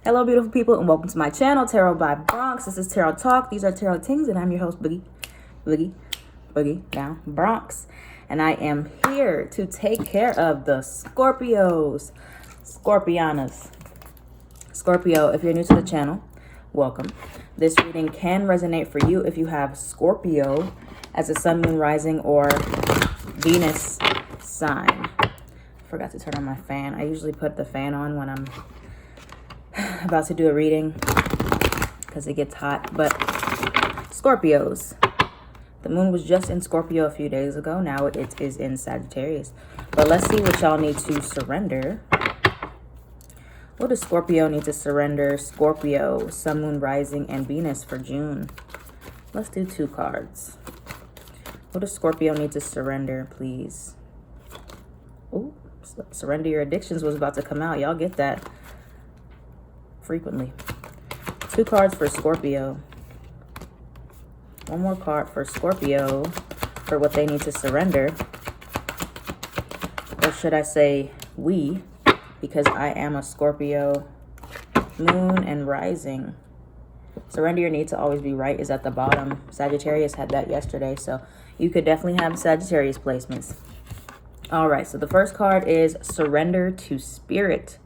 Hello, beautiful people, and welcome to my channel, Tarot by Bronx. This is Tarot Talk. These are Tarot Tings, and I'm your host, Boogie down Bronx. And I am here to take care of the Scorpios, Scorpianas. Scorpio, if you're new to the channel, welcome. This reading can resonate for you if you have Scorpio as a sun, moon, rising, or Venus sign. Forgot to turn on my fan. I usually put the fan on when I'm about to do a reading because it gets hot. But Scorpios, the moon was just in Scorpio a few days ago. Now it is in Sagittarius. But let's see what y'all need to surrender. What does Scorpio need to surrender? Scorpio, sun, moon, rising, and Venus for June. Let's do 2 cards. What does Scorpio need to surrender, please? Oh, surrender your addictions was about to come out. Y'all get that frequently. 2 cards for Scorpio. 1 more card for Scorpio for what they need to surrender. Or should I say we, because I am a Scorpio moon and rising. Surrender your need to always be right is at the bottom. Sagittarius had that yesterday, so you could definitely have Sagittarius placements. All right, so the first card is surrender to spirit.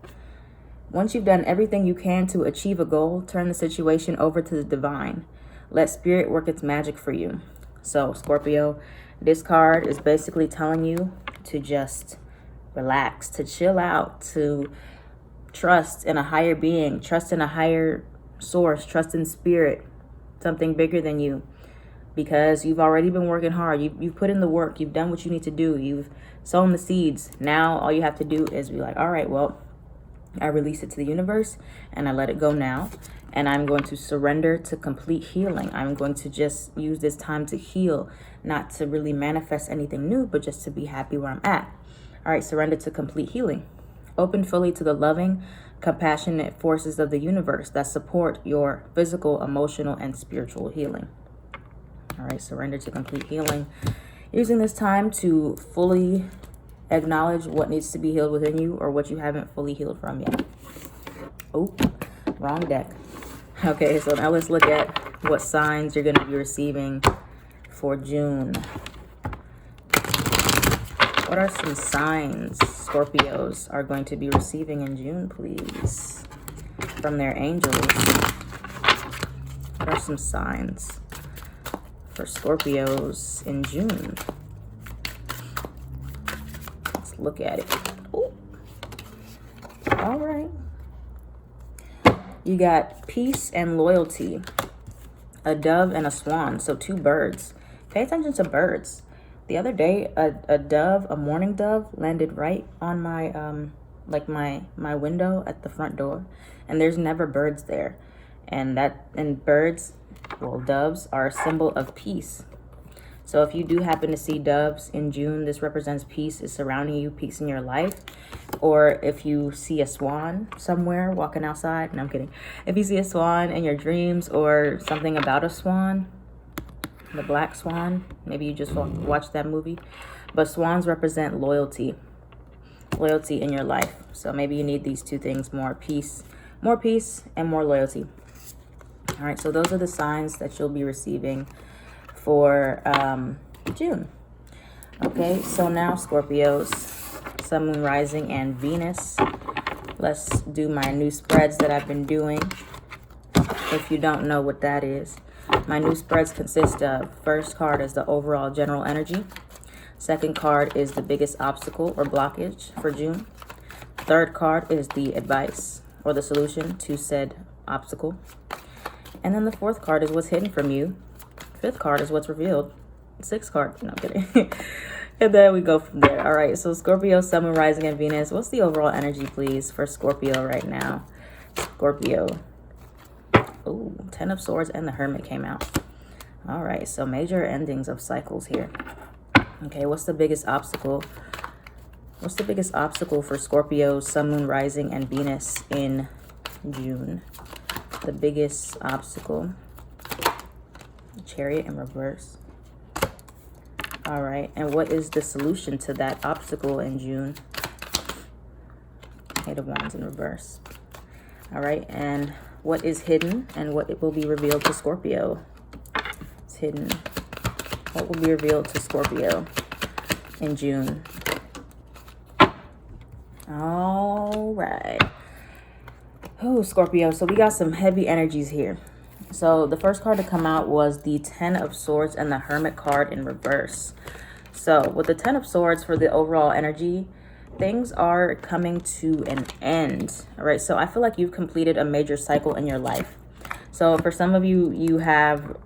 Once you've done everything you can to achieve a goal, turn the situation over to the divine. Let spirit work its magic for you. So, Scorpio, this card is basically telling you to just relax, to chill out, to trust in a higher being, trust in a higher source, trust in spirit, something bigger than you. Because you've already been working hard. You've put in the work. You've done what you need to do. You've sown the seeds. Now, all you have to do is be like, all right, well, I release it to the universe and I let it go now. And I'm going to surrender to complete healing. I'm going to just use this time to heal, not to really manifest anything new, but just to be happy where I'm at. All right, surrender to complete healing. Open fully to the loving, compassionate forces of the universe that support your physical, emotional, and spiritual healing. All right, surrender to complete healing. Using this time to fully acknowledge what needs to be healed within you or what you haven't fully healed from yet. Oh, wrong deck. Okay, so now let's look at what signs you're going to be receiving for June. What are some signs Scorpios are going to be receiving in June, please? From their angels. What are some signs for Scorpios in June? Let's look at it. Ooh. All right. You got peace and loyalty, a dove and a swan. So 2 birds. Pay attention to birds. The other day, a dove, a mourning dove, landed right on my my window at the front door, and there's never birds there. And birds, well, doves are a symbol of peace. So if you do happen to see doves in June, this represents peace is surrounding you, peace in your life. Or if you see a swan somewhere walking outside, no, I'm kidding. If you see a swan in your dreams or something about a swan, the black swan, maybe you just watched that movie. But swans represent loyalty in your life. So maybe you need these 2 things, more peace and more loyalty. All right, so those are the signs that you'll be receiving for June. Okay, so now Scorpios, sun, moon, rising, and Venus. Let's do my new spreads that I've been doing. If you don't know what that is, my new spreads consist of, first card is the overall general energy. Second card is the biggest obstacle or blockage for June. Third card is the advice or the solution to said obstacle. And then the 4th card is what's hidden from you. 5th card is what's revealed. 6th card, no, I'm kidding. And then we go from there. All right, so Scorpio, sun, moon, rising, and Venus. What's the overall energy, please, for Scorpio right now? Scorpio. Oh, 10 of Swords and the Hermit came out. All right, so major endings of cycles here. Okay, what's the biggest obstacle? What's the biggest obstacle for Scorpio, sun, moon, rising, and Venus in June? The biggest obstacle. Chariot in reverse. All right, and what is the solution to that obstacle in June? Eight of Wands in reverse. All right, and what is hidden and what it will be revealed to Scorpio? It's hidden. What will be revealed to Scorpio in June? All right. Oh, Scorpio. So we got some heavy energies here. So the first card to come out was the 10 of Swords and the Hermit card in reverse. So with the 10 of Swords for the overall energy, things are coming to an end. All right. So I feel like you've completed a major cycle in your life. So for some of you, you have,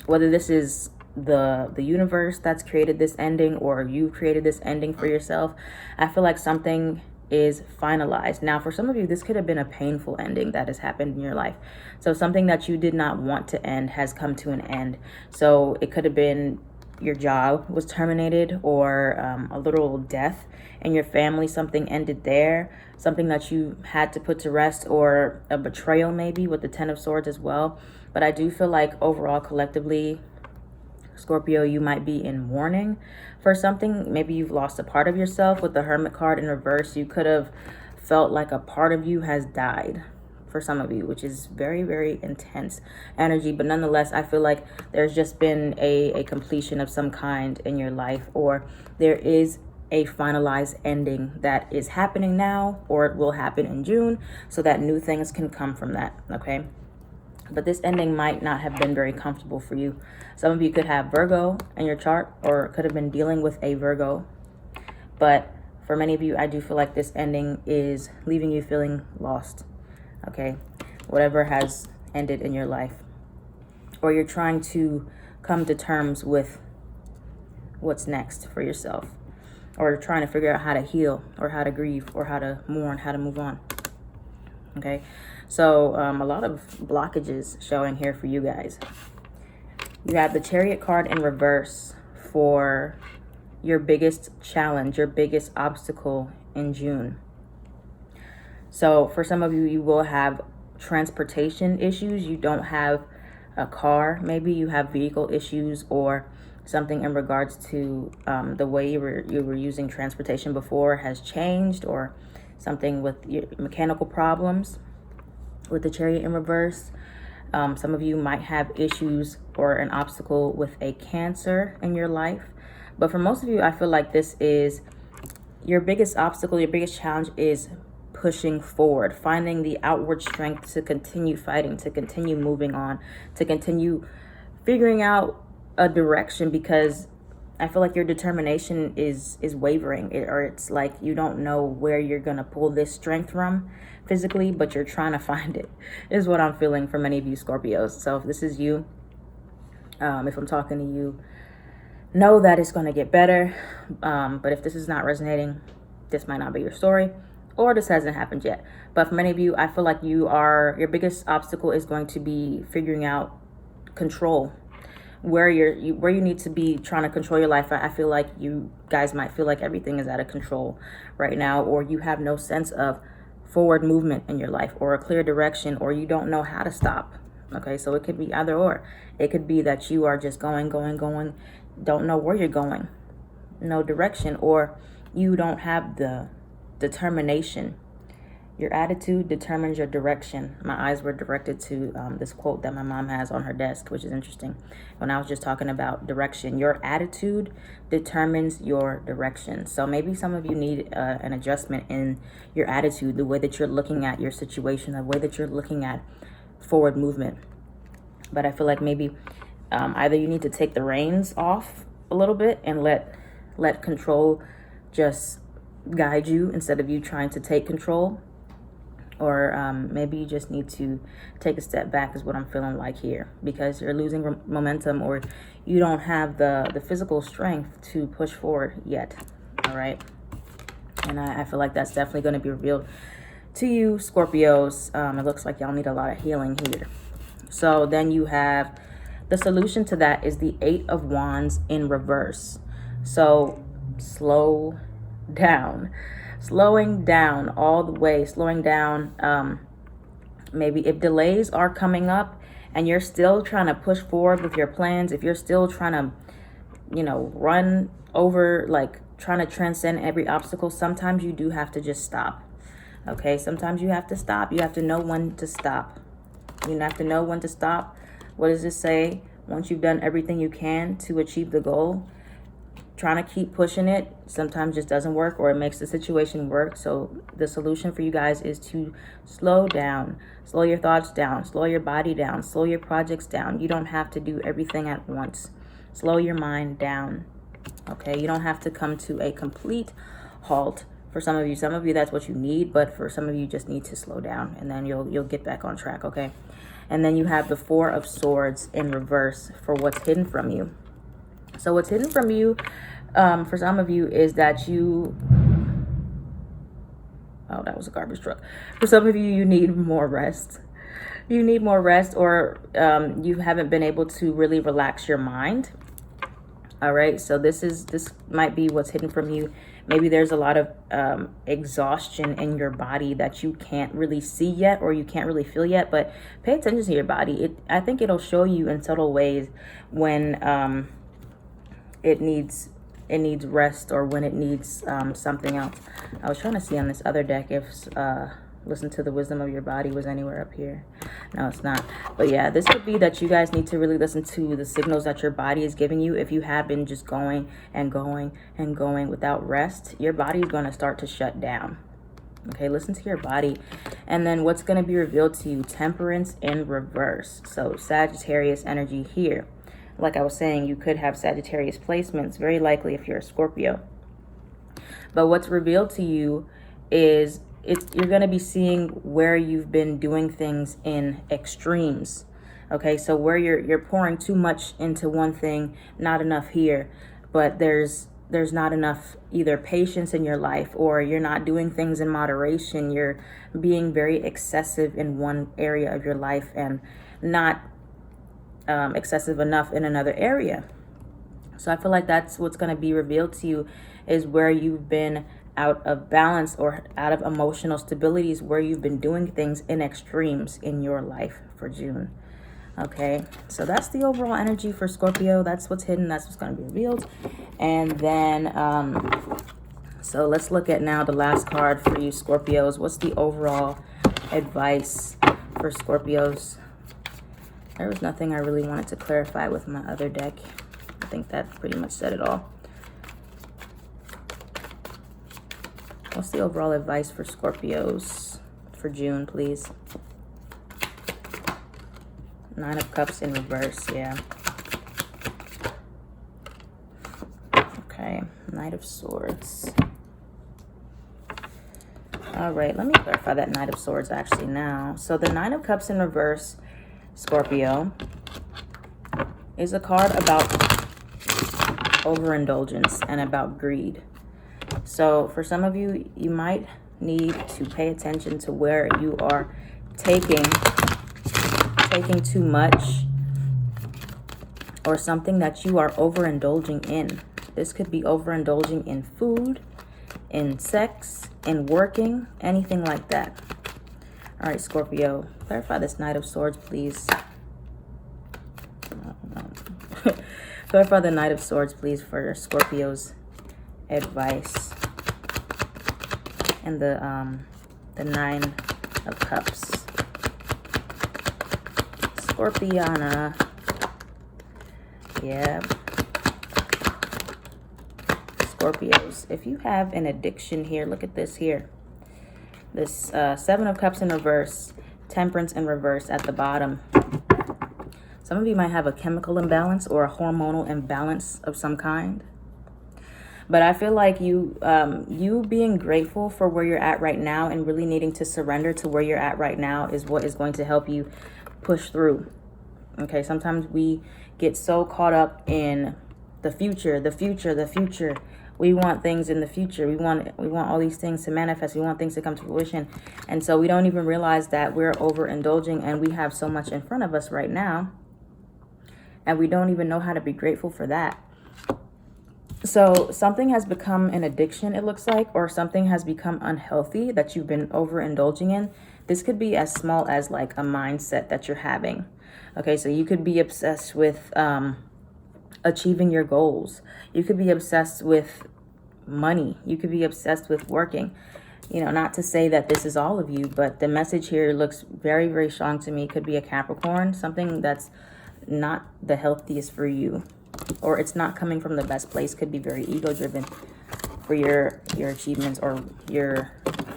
whether this is the universe that's created this ending or you created this ending for yourself, I feel like something is finalized. Now, for some of you, this could have been a painful ending that has happened in your life. So something that you did not want to end has come to an end. So it could have been your job was terminated, or a literal death in your family. Something ended there, something that you had to put to rest, or a betrayal maybe with the 10 of Swords as well. But I do feel like overall, collectively, Scorpio, you might be in mourning for something. Maybe you've lost a part of yourself. With the Hermit card in reverse, you could have felt like a part of you has died for some of you, which is very, very intense energy. But nonetheless, I feel like there's just been a completion of some kind in your life, or there is a finalized ending that is happening now, or it will happen in June, so that new things can come from that, okay? But this ending might not have been very comfortable for you. Some of you could have Virgo in your chart, or could have been dealing with a Virgo. But for many of you, I do feel like this ending is leaving you feeling lost, okay? Whatever has ended in your life. Or you're trying to come to terms with what's next for yourself. Or you're trying to figure out how to heal, or how to grieve, or how to mourn, how to move on, okay? So a lot of blockages showing here for you guys. You have the Chariot card in reverse for your biggest challenge, your biggest obstacle in June. So for some of you, you will have transportation issues. You don't have a car. Maybe you have vehicle issues, or something in regards to the way you were using transportation before has changed, or something with your mechanical problems. With the Chariot in reverse, some of you might have issues or an obstacle with a Cancer in your life. But for most of you, I feel like this is your biggest obstacle, your biggest challenge is pushing forward, finding the outward strength to continue fighting, to continue moving on, to continue figuring out a direction, because I feel like your determination is wavering, or it's like you don't know where you're going to pull this strength from physically, but you're trying to find it, is what I'm feeling for many of you Scorpios. So if this is you, if I'm talking to you, know that it's going to get better. But if this is not resonating, this might not be your story, or this hasn't happened yet. But for many of you, I feel like your biggest obstacle is going to be figuring out control, where you need to be trying to control your life. I feel like you guys might feel like everything is out of control right now, or you have no sense of forward movement in your life, or a clear direction, or you don't know how to stop. Okay, so it could be either or. It could be that you are just going, don't know where you're going, no direction, or you don't have the determination. Your attitude determines your direction. My eyes were directed to this quote that my mom has on her desk, which is interesting. When I was just talking about direction, your attitude determines your direction. So maybe some of you need an adjustment in your attitude, the way that you're looking at your situation, the way that you're looking at forward movement. But I feel like maybe either you need to take the reins off a little bit and let control just guide you instead of you trying to take control. Or maybe you just need to take a step back, is what I'm feeling like here, because you're losing momentum, or you don't have the physical strength to push forward yet. All right. And I feel like that's definitely going to be revealed to you, Scorpios. It looks like y'all need a lot of healing here. So then you have the solution to that is the 8 of Wands in reverse. So slow down. Slowing down all the way, slowing down. Maybe if delays are coming up and you're still trying to push forward with your plans, if you're still trying to, run over, like trying to transcend every obstacle, sometimes you do have to just stop. Okay, sometimes you have to stop. You have to know when to stop. You have to know when to stop. What does this say? Once you've done everything you can to achieve the goal, trying to keep pushing it sometimes just doesn't work, or it makes the situation work. So the solution for you guys is to slow down, slow your thoughts down, slow your body down, slow your projects down. You don't have to do everything at once. Slow your mind down. Okay, you don't have to come to a complete halt. For some of you that's what you need, but for some of you just need to slow down, and then you'll get back on track. Okay, and then you have the Four of Swords in reverse for what's hidden from you. So what's hidden from you, for some of you, is that you... Oh, that was a garbage truck. For some of you, you need more rest. You need more rest, or you haven't been able to really relax your mind. All right, so this might be what's hidden from you. Maybe there's a lot of exhaustion in your body that you can't really see yet, or you can't really feel yet, but pay attention to your body. I think it'll show you in subtle ways when it needs rest, or when it needs something else. I was trying to see on this other deck if Listen to the Wisdom of Your Body was anywhere up here. No, it's not. But yeah, this could be that you guys need to really listen to the signals that your body is giving you. If you have been just going and going and going without rest, your body is going to start to shut down. Okay, listen to your body. And then what's going to be revealed to you? Temperance in reverse. So Sagittarius energy here. Like I was saying, you could have Sagittarius placements, very likely if you're a Scorpio. But what's revealed to you is you're going to be seeing where you've been doing things in extremes. Okay, so where you're pouring too much into one thing, not enough here, but there's not enough either patience in your life, or you're not doing things in moderation. You're being very excessive in one area of your life and not excessive enough in another area. So I feel like that's what's going to be revealed to you, is where you've been out of balance or out of emotional stabilities, where you've been doing things in extremes in your life for June. Okay, so that's the overall energy for Scorpio. That's what's hidden. That's what's going to be revealed. And then, so let's look at now the last card for you Scorpios. What's the overall advice for Scorpios? There was nothing I really wanted to clarify with my other deck. I think that pretty much said it all. What's the overall advice for Scorpios for June, please? Nine of Cups in reverse, yeah. Okay, Knight of Swords. All right, let me clarify that Knight of Swords actually now. So the Nine of Cups in reverse, Scorpio, is a card about overindulgence and about greed. So for some of you, you might need to pay attention to where you are taking too much, or something that you are overindulging in. This could be overindulging in food, in sex, in working, anything like that. All right, Scorpio, clarify this Knight of Swords, please. Clarify the Knight of Swords, please, for Scorpio's advice. And the Nine of Cups. Scorpiana. Yeah. Scorpios, if you have an addiction here, look at this here. This Seven of Cups in reverse, Temperance in reverse at the bottom. Some of you might have a chemical imbalance or a hormonal imbalance of some kind. But I feel like you being grateful for where you're at right now and really needing to surrender to where you're at right now is what is going to help you push through. Okay, sometimes we get so caught up in the future. We want things in the future. We want all these things to manifest. We want things to come to fruition. And so we don't even realize that we're overindulging, and we have so much in front of us right now. And we don't even know how to be grateful for that. So something has become an addiction, it looks like, or something has become unhealthy that you've been overindulging in. This could be as small as like a mindset that you're having. Okay, so you could be obsessed with achieving your goals. You could be obsessed with money. You could be obsessed with working. You know, not to say that this is all of you, but the message here looks very, very strong to me. Could be a Capricorn, something that's not the healthiest for you, or it's not coming from the best place. Could be very ego driven for your achievements or your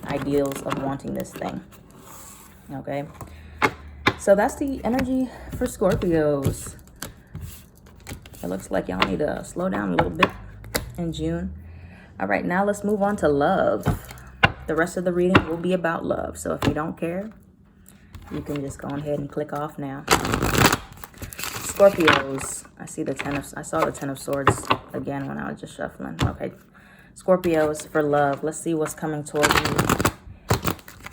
ideals of wanting this thing. Okay, so that's the energy for Scorpios. It looks like y'all need to slow down a little bit in June. All right, now let's move on to love. The rest of the reading will be about love. So if you don't care, you can just go ahead and click off now. Scorpios. I saw the 10 of Swords again when I was just shuffling. Okay. Scorpios for love. Let's see what's coming towards you.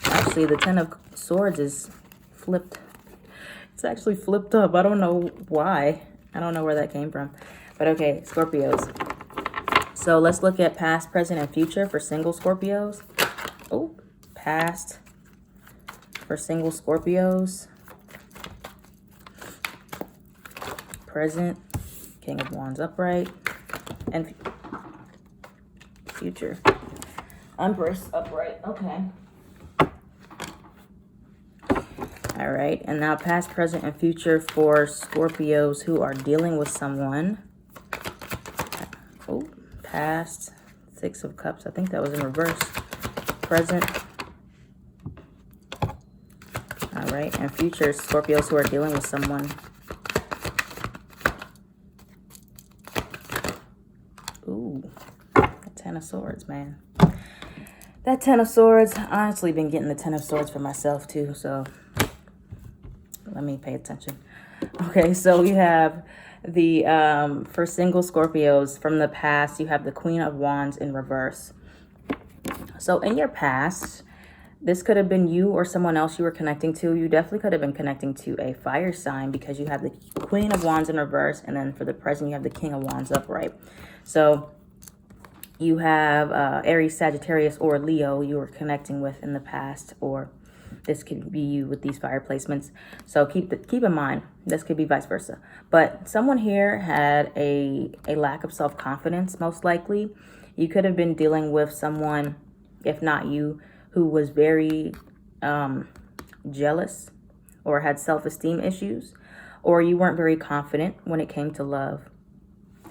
Actually, the 10 of Swords is flipped. It's actually flipped up. I don't know why. I don't know where that came from. But okay, Scorpios. So let's look at past, present, and future for single Scorpios. Oh, past for single Scorpios. Present, King of Wands upright. And future, Empress upright. Okay. All right. And now past, present, and future for Scorpios who are dealing with someone. Oh, past, 6 of Cups. I think that was in reverse. Present. All right. And future Scorpios who are dealing with someone. Ooh, the 10 of Swords, man. That 10 of Swords, I honestly been getting the 10 of Swords for myself too, so let me pay attention. Okay, so we have the, for single Scorpios from the past, you have the Queen of Wands in reverse. So in your past, this could have been you or someone else you were connecting to. You definitely could have been connecting to a fire sign because you have the Queen of Wands in reverse. And then for the present, you have the King of Wands upright. So you have Aries, Sagittarius, or Leo you were connecting with in the past. Or this could be you with these fire placements. So keep in mind, this could be vice versa. But someone here had a lack of self-confidence, most likely. You could have been dealing with someone, if not you, who was very jealous or had self-esteem issues, or you weren't very confident when it came to love,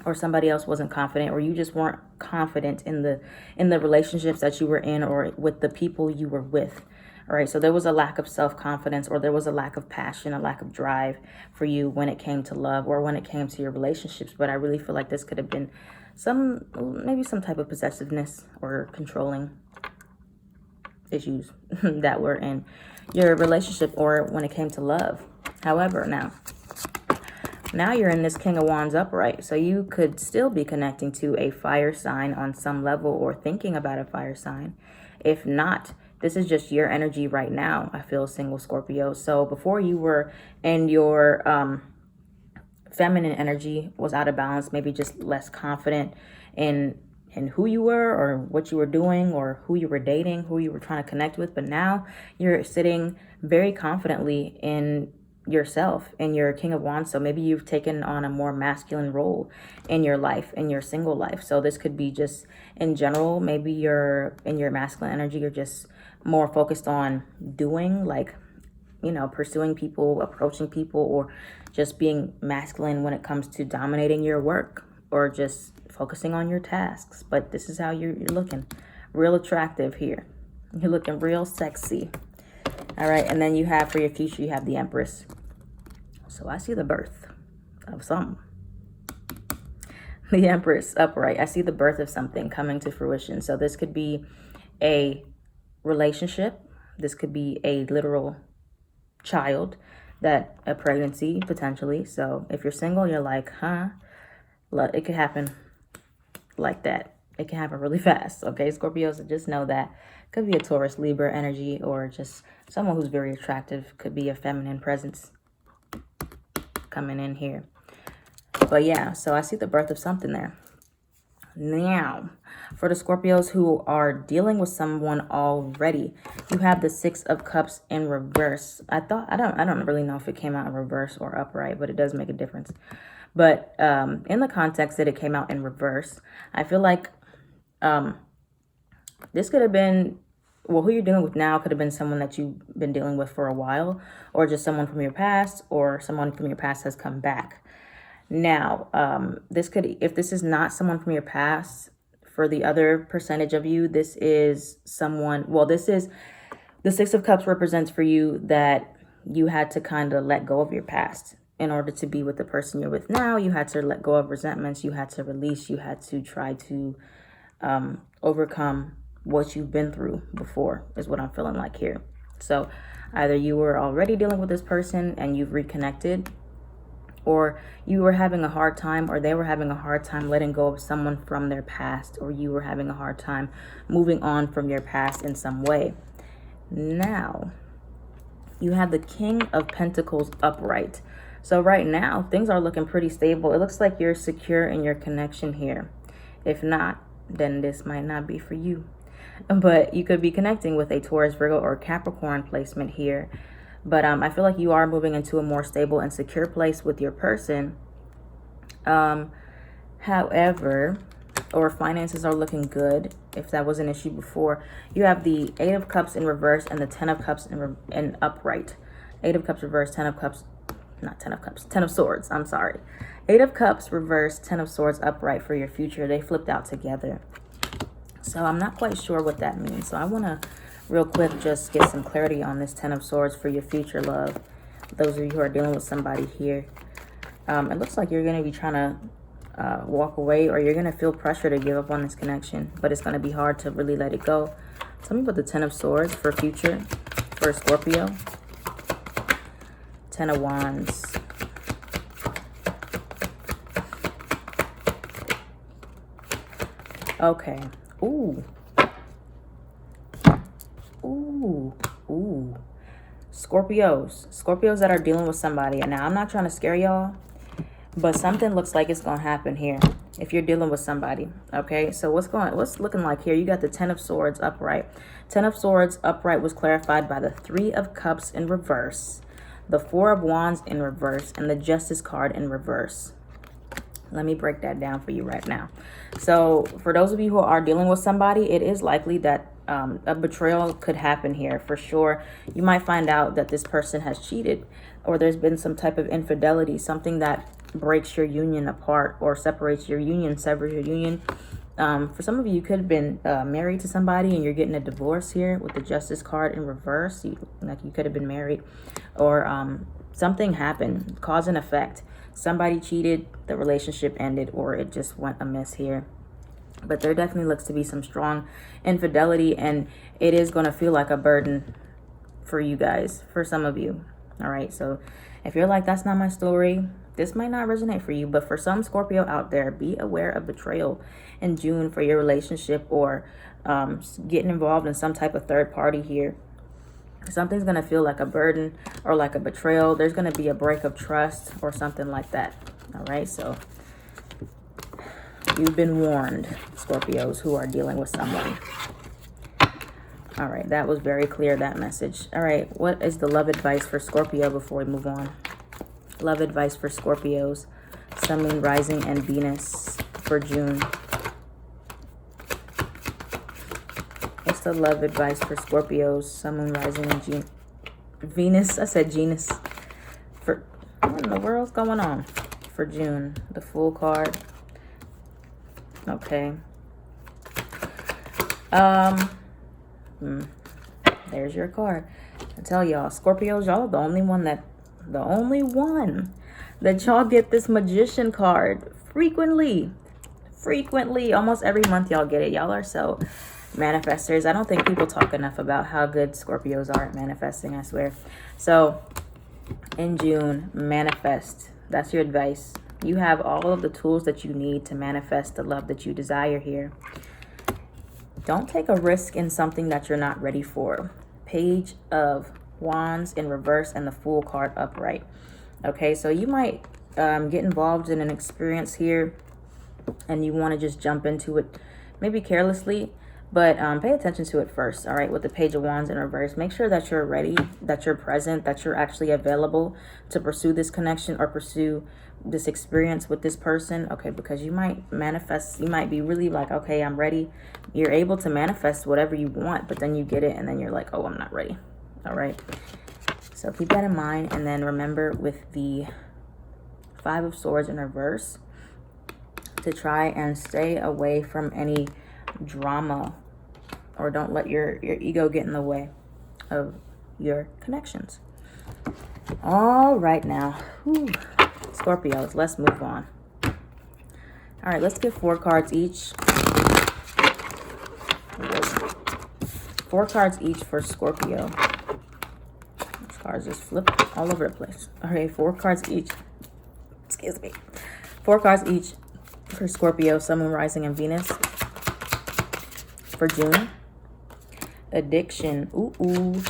or somebody else wasn't confident, or you just weren't confident in the relationships that you were in or with the people you were with. All right, so there was a lack of self-confidence, or there was a lack of passion, a lack of drive for you when it came to love or when it came to your relationships. But I really feel like this could have been maybe some type of possessiveness or controlling issues that were in your relationship or when it came to love. However, now you're in this King of Wands upright, so you could still be connecting to a fire sign on some level or thinking about a fire sign. If not, this is just your energy right now. I feel single Scorpio. So before you were in your feminine energy was out of balance, maybe just less confident in who you were or what you were doing or who you were dating, who you were trying to connect with. But now you're sitting very confidently in yourself, in your King of Wands. So maybe you've taken on a more masculine role in your life, in your single life. So this could be just in general, maybe you're in your masculine energy, you're just more focused on doing, like, you know, pursuing people, approaching people, or just being masculine when it comes to dominating your work or just focusing on your tasks. But this is how you're looking real attractive here. You're looking real sexy. All right. And then you have for your future, you have the Empress. So I see the birth of something. The Empress upright. I see the birth of something coming to fruition. So this could be a relationship. This could be a literal child, that a pregnancy potentially. So if you're single, you're like, huh? It could happen like that. It can happen really fast. Okay, Scorpios, just know that. Could be a Taurus, Libra energy, or just someone who's very attractive. Could be a feminine presence coming in here. But yeah, so I see the birth of something there. Now, for the Scorpios who are dealing with someone already, you have the 6 of Cups in reverse. I don't really know if it came out in reverse or upright, but it does make a difference. But in the context that it came out in reverse, I feel like this could have been well, who you're dealing with now could have been someone that you've been dealing with for a while, or just someone from your past, or someone from your past has come back. Now, this could, if this is not someone from your past, for the other percentage of you, this is someone, well, this is, the Six of Cups represents for you that you had to kind of let go of your past in order to be with the person you're with now. You had to let go of resentments. You had to release. You had to try to overcome what you've been through before, is what I'm feeling like here. So either you were already dealing with this person and you've reconnected, or you were having a hard time, or they were having a hard time letting go of someone from their past, or you were having a hard time moving on from your past in some way. Now, you have the King of Pentacles upright. So right now, things are looking pretty stable. It looks like you're secure in your connection here. If not, then this might not be for you. But you could be connecting with a Taurus, Virgo, or Capricorn placement here. But I feel like you are moving into a more stable and secure place with your person. However, or finances are looking good, if that was an issue before. You have the Eight of Cups in reverse and the Ten of Cups in upright. Eight of Cups reverse, Ten of Cups, not Ten of Cups, Ten of Swords, I'm sorry. Eight of Cups reverse, Ten of Swords upright for your future. They flipped out together. So I'm not quite sure what that means. So I want to real quick just get some clarity on this Ten of Swords for your future love. Those of you who are dealing with somebody here. It looks like you're going to be trying to walk away, or you're going to feel pressure to give up on this connection. But it's going to be hard to really let it go. Tell me about the Ten of Swords for future for Scorpio. Ten of Wands. Okay. Ooh. Ooh. Ooh. Scorpios that are dealing with somebody. And now I'm not trying to scare y'all, but something looks like it's going to happen here if you're dealing with somebody. Okay, so what's looking like here? You got the Ten of Swords upright. Ten of Swords upright was clarified by the Three of Cups in reverse, the Four of Wands in reverse, and the Justice card in reverse. Let me break that down for you right now. So for those of you who are dealing with somebody, it is likely that a betrayal could happen here for sure. You might find out that this person has cheated, or there's been some type of infidelity, something that breaks your union apart or separates your union, severs your union. For some of you, you could have been married to somebody and you're getting a divorce here with the Justice card in reverse. Like you could have been married, or something happened, cause and effect. Somebody cheated, the relationship ended, or it just went amiss here. But there definitely looks to be some strong infidelity, and it is going to feel like a burden for you guys, for some of you. All right, so if you're like, that's not my story, this might not resonate for you. But for some Scorpio out there, be aware of betrayal in June for your relationship, or getting involved in some type of third party here. Something's going to feel like a burden or like a betrayal. There's going to be a break of trust or something like that. All right, so you've been warned, Scorpios who are dealing with somebody. All right, that was very clear, that message. All right, what is the love advice for Scorpio before we move on? Love advice for Scorpios, Sun, Moon, Rising, and Venus for June. What's the love advice for Scorpios, Sun, Moon, Rising, and Venus? I said genus. For what in the world's going on for June? The Fool card. Okay. There's your card. I tell y'all, Scorpios, y'all are the only one that y'all get this Magician card frequently. Almost every month y'all get it. Y'all are so manifestors. I don't think people talk enough about how good Scorpios are at manifesting, I swear. So in June, manifest. That's your advice. You have all of the tools that you need to manifest the love that you desire here. Don't take a risk in something that you're not ready for. Page of Wands in reverse and the Fool card upright. Okay, so you might get involved in an experience here and you want to just jump into it maybe carelessly, But pay attention to it first, all right, with the Page of Wands in reverse. Make sure that you're ready, that you're present, that you're actually available to pursue this connection or pursue this experience with this person, okay? Because you might manifest, you might be really like, okay, I'm ready. You're able to manifest whatever you want, but then you get it and then you're like, oh, I'm not ready, all right? So keep that in mind. And then remember with the Five of Swords in reverse to try and stay away from any drama, or don't let your ego get in the way of your connections. All right, now, Scorpios, let's move on. All right, let's get 4 cards each. 4 cards each for Scorpio. These cards just flip all over the place. All right, 4 cards each. Excuse me. 4 cards each for Scorpio, Sun, Moon, Rising, and Venus for June. Addiction. Ooh.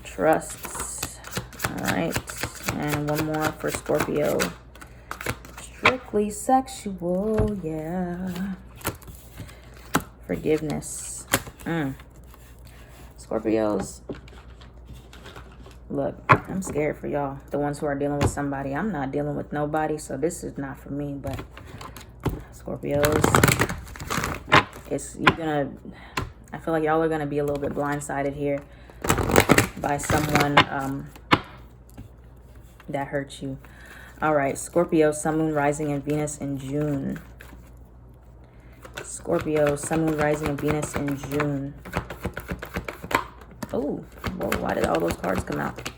Trusts. All right. And one more for Scorpio. Strictly sexual. Yeah. Forgiveness. Scorpios. Look, I'm scared for y'all. The ones who are dealing with somebody. I'm not dealing with nobody, so this is not for me. But Scorpios, I feel like y'all are gonna be a little bit blindsided here by someone that hurt you. All right, Scorpio, Sun, Moon, Rising, and Venus in June. Scorpio, Sun, Moon, Rising, and Venus in June. Oh, whoa, why did all those cards come out?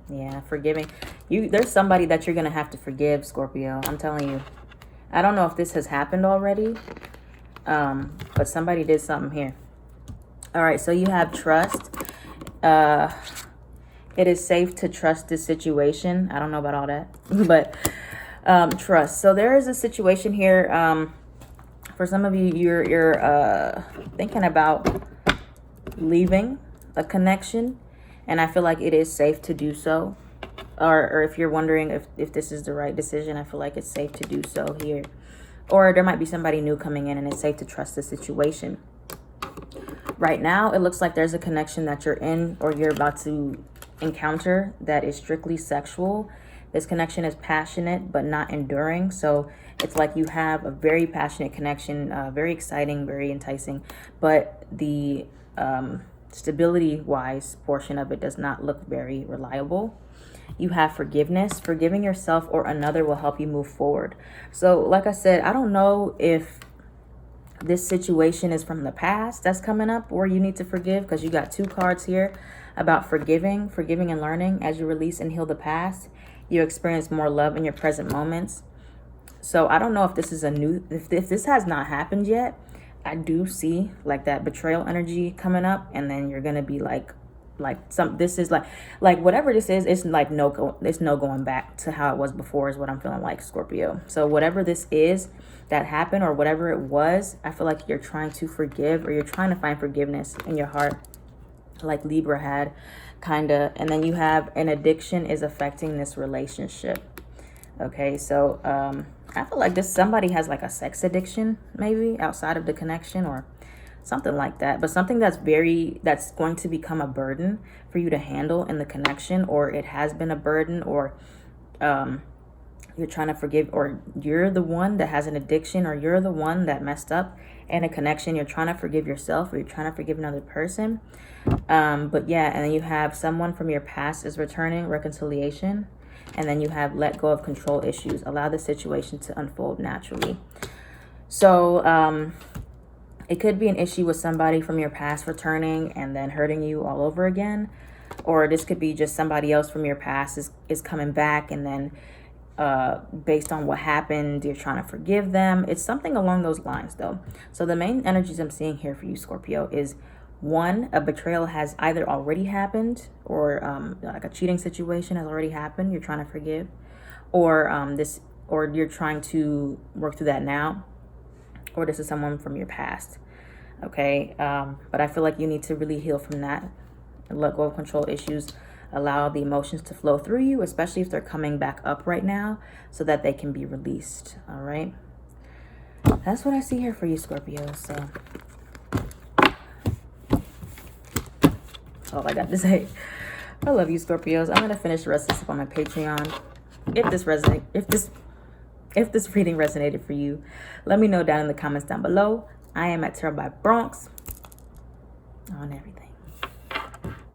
Yeah, forgiving. There's somebody that you're going to have to forgive, Scorpio. I'm telling you. I don't know if this has happened already, but somebody did something here. All right, so you have trust. It is safe to trust this situation. I don't know about all that, but trust. So there is a situation here. For some of you, you're thinking about leaving a connection, and I feel like it is safe to do so. Or if you're wondering if this is the right decision, I feel like it's safe to do so here. Or there might be somebody new coming in, and it's safe to trust the situation. Right now, it looks like there's a connection that you're in or you're about to encounter that is strictly sexual. This connection is passionate but not enduring. So it's like you have a very passionate connection, very exciting, very enticing, but the stability-wise portion of it does not look very reliable. You have forgiveness. Forgiving yourself or another will help you move forward. So like I said, I don't know if this situation is from the past that's coming up or you need to forgive, because you got 2 cards here about forgiving and learning. As you release and heal the past, you experience more love in your present moments. So I don't know if this is if this has not happened yet. I do see like that betrayal energy coming up, and then you're gonna be this is like whatever this is, it's like it's no going back to how it was before is what I'm feeling like, Scorpio. So whatever this is that happened or whatever it was, I feel like you're trying to forgive, or you're trying to find forgiveness in your heart, like Libra had, kind of. And then you have an addiction is affecting this relationship. Okay, so I feel like somebody has like a sex addiction, maybe outside of the connection or something like that, but something that's going to become a burden for you to handle in the connection, or it has been a burden, or you're trying to forgive, or you're the one that has an addiction, or you're the one that messed up in a connection. You're trying to forgive yourself, or you're trying to forgive another person. But yeah, and then you have someone from your past is returning, reconciliation. And then you have let go of control issues. Allow the situation to unfold naturally. So it could be an issue with somebody from your past returning and then hurting you all over again. Or this could be just somebody else from your past is coming back, and then based on what happened, you're trying to forgive them. It's something along those lines, though. So the main energies I'm seeing here for you, Scorpio, is 1, a betrayal has either already happened, or like a cheating situation has already happened. You're trying to forgive, or you're trying to work through that now, or this is someone from your past. Okay, but I feel like you need to really heal from that and let go of control issues. Allow the emotions to flow through you, especially if they're coming back up right now, so that they can be released. All right. That's what I see here for you, Scorpio. So that's all I got to say. I love you, Scorpios. I'm gonna finish the rest of this up on my Patreon. If this reading resonated for you, let me know down in the comments down below. I am at Tarot by Bronx on everything.